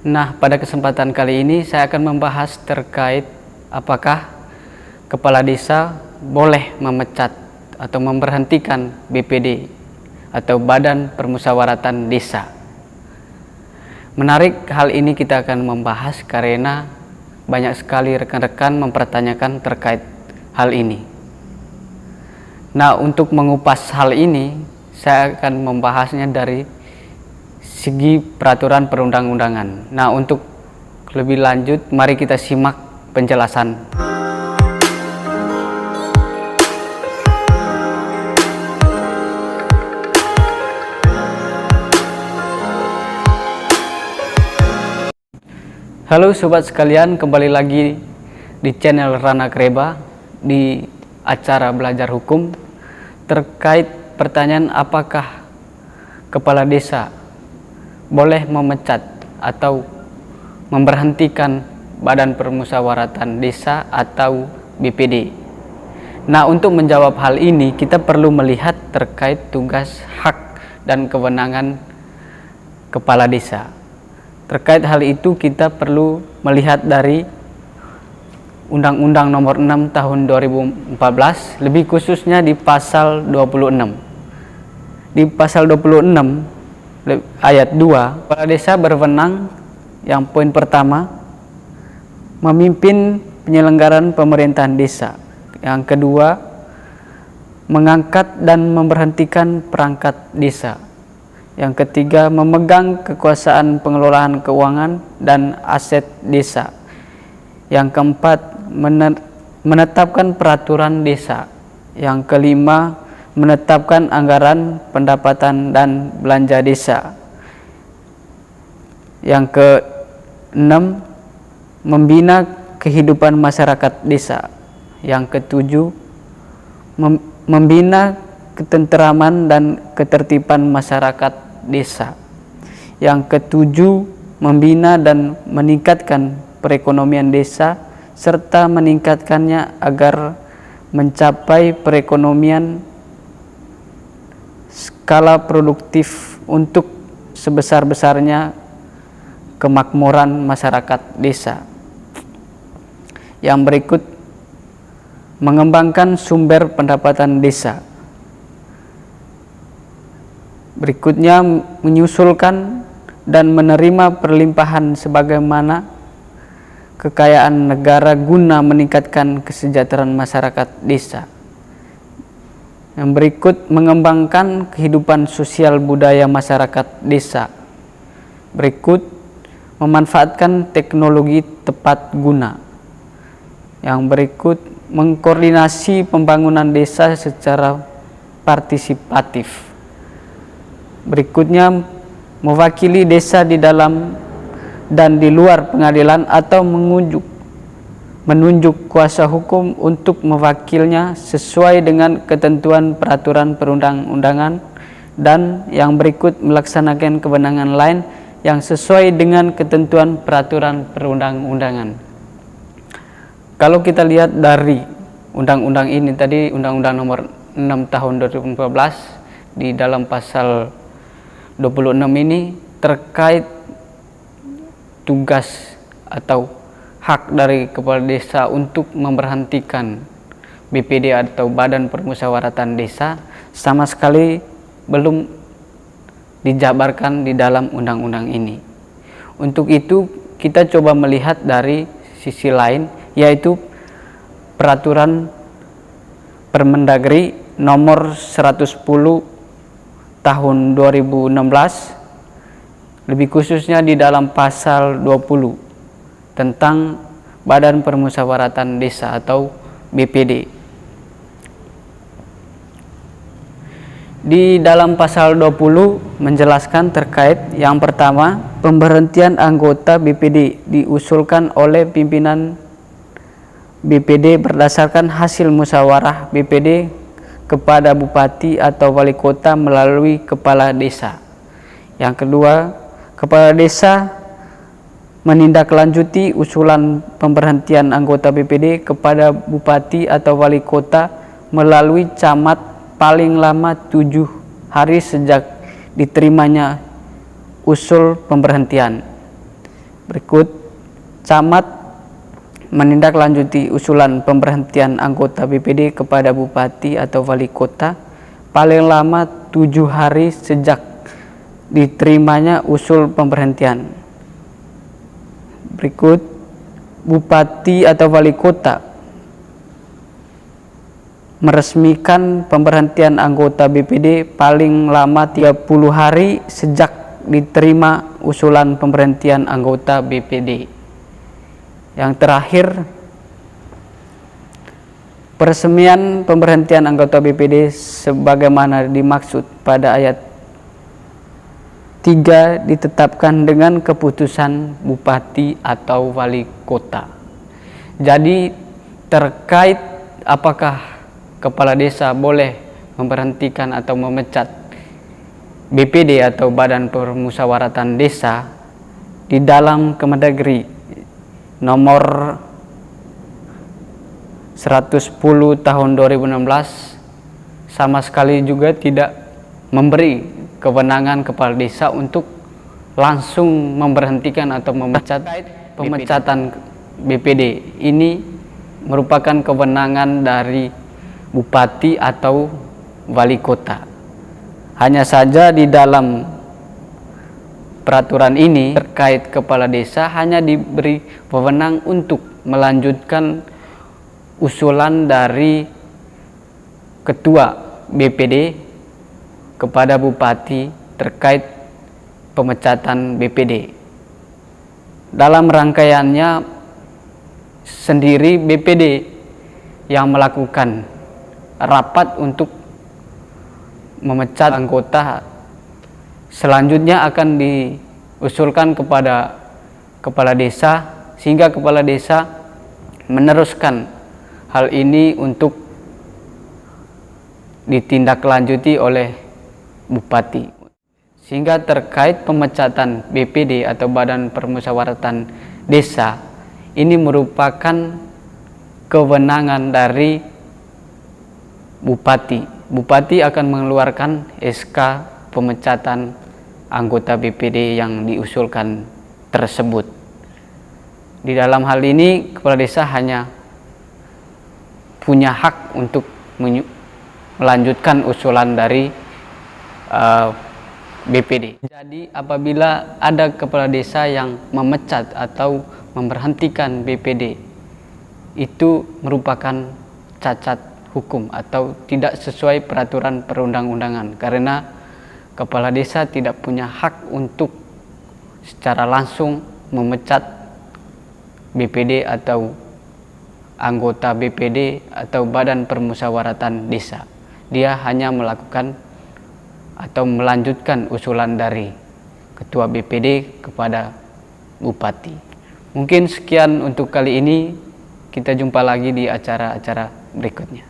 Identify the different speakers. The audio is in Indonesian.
Speaker 1: Nah, pada kesempatan kali ini saya akan membahas terkait apakah kepala desa boleh memecat atau memberhentikan BPD atau Badan Permusyawaratan Desa. Menarik, hal ini kita akan membahas karena banyak sekali rekan-rekan mempertanyakan terkait hal ini. Nah, untuk mengupas hal ini, saya akan membahasnya dari segi peraturan perundang-undangan. Nah, untuk lebih lanjut, mari kita simak penjelasan. Halo sobat sekalian, kembali lagi di channel Rana Kreba di acara Belajar Hukum terkait pertanyaan apakah kepala desa boleh memecat atau memberhentikan Badan Permusyawaratan Desa atau BPD. Nah, untuk menjawab hal ini kita perlu melihat terkait tugas, hak, dan kewenangan kepala desa. Terkait hal itu kita perlu melihat dari Undang-Undang Nomor 6 Tahun 2014, lebih khususnya di pasal 26. Di pasal 26 ayat 2, kepala desa berwenang yang poin pertama memimpin penyelenggaraan pemerintahan desa. Yang kedua, mengangkat dan memberhentikan perangkat desa. Yang ketiga, memegang kekuasaan pengelolaan keuangan dan aset desa. Yang keempat, menetapkan peraturan desa. Yang kelima, menetapkan anggaran pendapatan dan belanja desa. Yang keenam, membina kehidupan masyarakat desa. Yang ketujuh, membina ketenteraman dan ketertiban masyarakat desa. Yang ketujuh, membina dan meningkatkan perekonomian desa serta meningkatkannya agar mencapai perekonomian skala produktif untuk sebesar-besarnya kemakmuran masyarakat desa. Yang berikut, mengembangkan sumber pendapatan desa. Berikutnya, menyusulkan dan menerima perlimpahan sebagaimana kekayaan negara guna meningkatkan kesejahteraan masyarakat desa. Yang berikut, mengembangkan kehidupan sosial budaya masyarakat desa. Berikut, memanfaatkan teknologi tepat guna. Yang berikut, mengkoordinasi pembangunan desa secara partisipatif. Berikutnya, mewakili desa di dalam dan di luar pengadilan atau menunjuk kuasa hukum untuk mewakilnya sesuai dengan ketentuan peraturan perundang-undangan. Dan yang berikut, melaksanakan kewenangan lain yang sesuai dengan ketentuan peraturan perundang-undangan. Kalau kita lihat dari undang-undang ini tadi, Undang-Undang Nomor 6 Tahun 2014, di dalam pasal 26 ini terkait tugas atau hak dari kepala desa untuk memberhentikan BPD atau Badan Permusyawaratan Desa sama sekali belum dijabarkan di dalam undang-undang ini. Untuk itu kita coba melihat dari sisi lain, yaitu peraturan Permendagri nomor 110 tahun 2016, lebih khususnya di dalam pasal 20 tentang Badan Permusyawaratan Desa atau BPD. Di dalam pasal 20 menjelaskan terkait yang pertama, pemberhentian anggota BPD diusulkan oleh pimpinan BPD berdasarkan hasil musyawarah BPD kepada bupati atau wali kota melalui kepala desa. Yang kedua, kepala desa menindaklanjuti usulan pemberhentian anggota BPD kepada bupati atau wali kota melalui camat paling lama 7 hari sejak diterimanya usul pemberhentian. Berikut, camat menindaklanjuti usulan pemberhentian anggota BPD kepada bupati atau wali kota paling lama 7 hari sejak diterimanya usul pemberhentian. Berikut, bupati atau wali kota meresmikan pemberhentian anggota BPD paling lama 30 hari sejak diterima usulan pemberhentian anggota BPD. Yang terakhir, peresmian pemberhentian anggota BPD sebagaimana dimaksud pada ayat 3 ditetapkan dengan keputusan bupati atau wali kota. Jadi terkait apakah kepala desa boleh memberhentikan atau memecat BPD atau Badan Permusyawaratan Desa, di dalam Kemendagri nomor 110 tahun 2016 sama sekali juga tidak memberi kewenangan kepala desa untuk langsung memberhentikan atau memecat. Pemecatan BPD ini merupakan kewenangan dari bupati atau wali kota. Hanya saja di dalam peraturan ini terkait kepala desa hanya diberi wewenang untuk melanjutkan usulan dari ketua BPD kepada bupati terkait pemecatan BPD. Dalam rangkaiannya sendiri BPD yang melakukan rapat untuk memecat anggota selanjutnya akan diusulkan kepada kepala desa, sehingga kepala desa meneruskan hal ini untuk ditindaklanjuti oleh bupati. Sehingga terkait pemecatan BPD atau Badan Permusyawaratan Desa ini merupakan kewenangan dari bupati. Bupati akan mengeluarkan SK pemecatan anggota BPD yang diusulkan tersebut. Di dalam hal ini kepala desa hanya punya hak untuk melanjutkan usulan dari BPD. Jadi apabila ada kepala desa yang memecat atau memberhentikan BPD, itu merupakan cacat hukum atau tidak sesuai peraturan perundang-undangan, karena kepala desa tidak punya hak untuk secara langsung memecat BPD atau anggota BPD atau Badan Permusyawaratan Desa. Dia hanya melakukan atau melanjutkan usulan dari ketua BPD kepada bupati. Mungkin sekian untuk kali ini, kita jumpa lagi di acara-acara berikutnya.